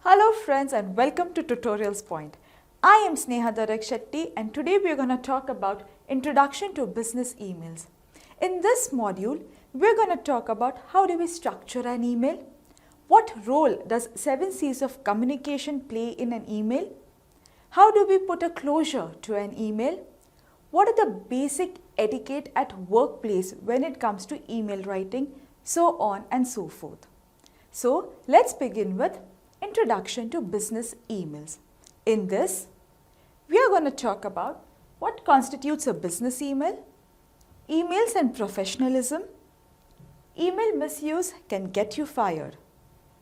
Hello friends and welcome to Tutorialspoint. I am Sneha Shetty and today we are going to talk about Introduction to Business Emails. In this module, we are going to talk about how do we structure an email, what role does 7 C's of communication play in an email, how do we put a closure to an email, what are the basic etiquette at workplace when it comes to email writing, so on and so forth. So let's begin with Introduction to Business Emails. In this, we are going to talk about what constitutes a business email, emails and professionalism, email misuse can get you fired,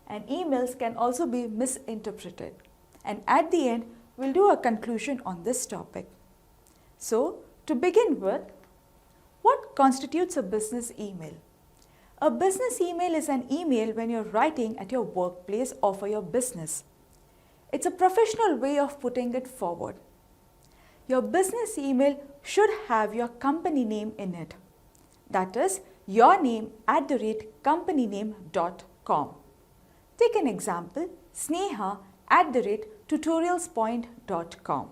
and emails can also be misinterpreted. And at the end, we'll do a conclusion on this topic. So, to begin with, what constitutes a business email? A business email is an email when you're writing at your workplace or for your business. It's a professional way of putting it forward. Your business email should have your company name in it. That is your name @companyname.com. Take an example, sneha@tutorialspoint.com.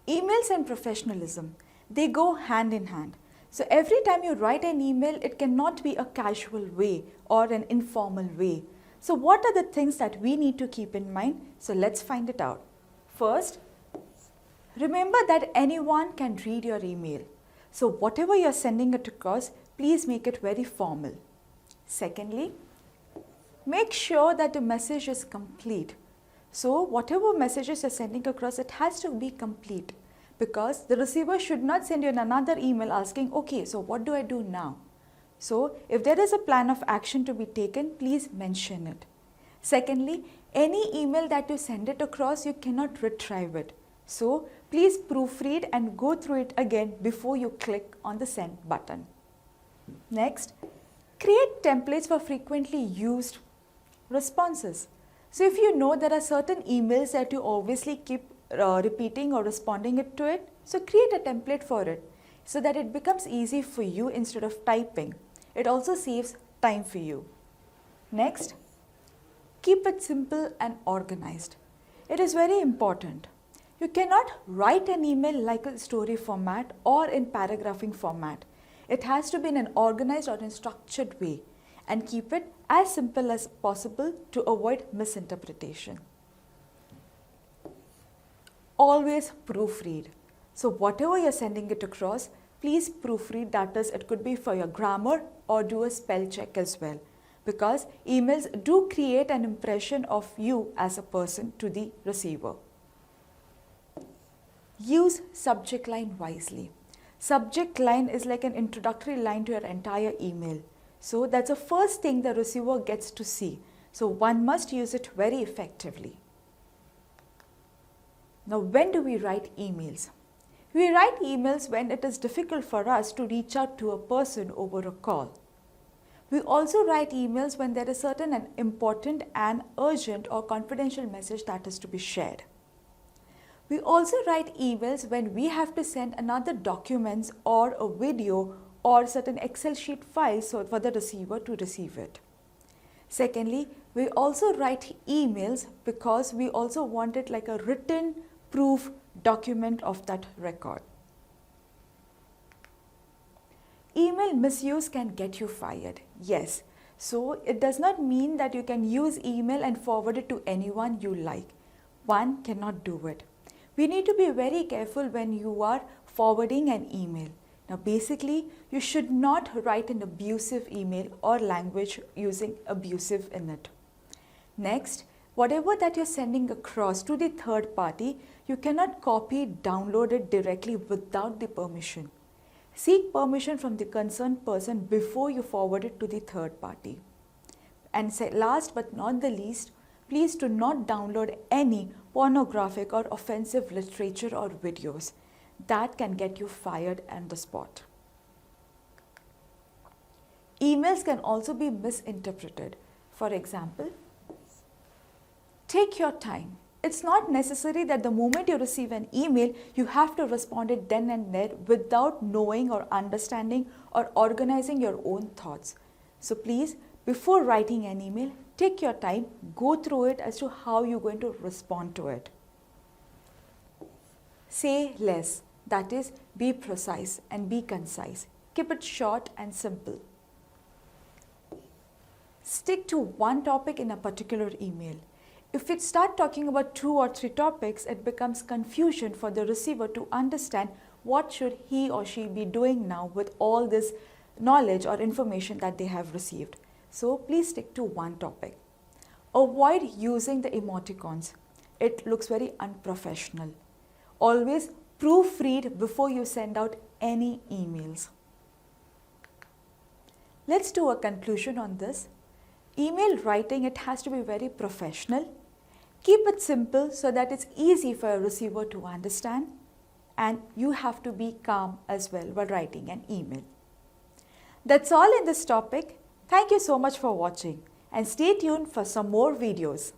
Emails and professionalism, they go hand in hand. So every time you write an email, it cannot be a casual way or an informal way. So what are the things that we need to keep in mind? So let's find it out. First, remember that anyone can read your email. So whatever you're sending it across, please make it very formal. Secondly, make sure that the message is complete. So whatever messages you're sending across, it has to be complete. Because the receiver should not send you another email asking, okay, so what do I do now? So if there is a plan of action to be taken, please mention it. Secondly, any email that you send it across, you cannot retrieve it. So please proofread and go through it again before you click on the send button. Next, create templates for frequently used responses. So if you know there are certain emails that you obviously keep repeating or responding to it, so create a template for it so that it becomes easy for you instead of typing. It also saves time for you. Next, keep it simple and organized. It is very important. You cannot write an email like a story format or in paragraphing format. It has to be in an organized or in structured way, and keep it as simple as possible to avoid misinterpretation. Always proofread. So whatever you're sending it across, please proofread. That is, it could be for your grammar or do a spell check as well. Because emails do create an impression of you as a person to the receiver. Use subject line wisely. Subject line is like an introductory line to your entire email. So that's the first thing the receiver gets to see. So one must use it very effectively. Now, when do we write emails? We write emails when it is difficult for us to reach out to a person over a call. We also write emails when there is certain and important and urgent or confidential message that is to be shared. We also write emails when we have to send another documents or a video or certain Excel sheet files for the receiver to receive it. Secondly, we also write emails because we also want it like a written proof document of that record. Email misuse can get you fired. Yes. So it does not mean that you can use email and forward it to anyone you like. One cannot do it. We need to be very careful when you are forwarding an email. Now basically, you should not write an abusive email or language using abusive in it. Next, whatever that you're sending across to the third party, you cannot copy, download it directly without the permission. Seek permission from the concerned person before you forward it to the third party. And last but not the least, please do not download any pornographic or offensive literature or videos. That can get you fired on the spot. Emails can also be misinterpreted. For example, take your time. It's not necessary that the moment you receive an email, you have to respond it then and there without knowing or understanding or organizing your own thoughts. So please, before writing an email, Take your time, go through it as to how you're going to respond to it. Say less, that is, be precise and be concise. Keep it short and simple. Stick to one topic in a particular email. If we start talking about 2 or 3 topics, it becomes confusion for the receiver to understand what should he or she be doing now with all this knowledge or information that they have received. So please stick to one topic. Avoid using the emoticons. It looks very unprofessional. Always proofread before you send out any emails. Let's do a conclusion on this. Email writing, it has to be very professional. Keep it simple so that it's easy for a receiver to understand, and you have to be calm as well while writing an email. That's all in this topic. Thank you so much for watching and stay tuned for some more videos.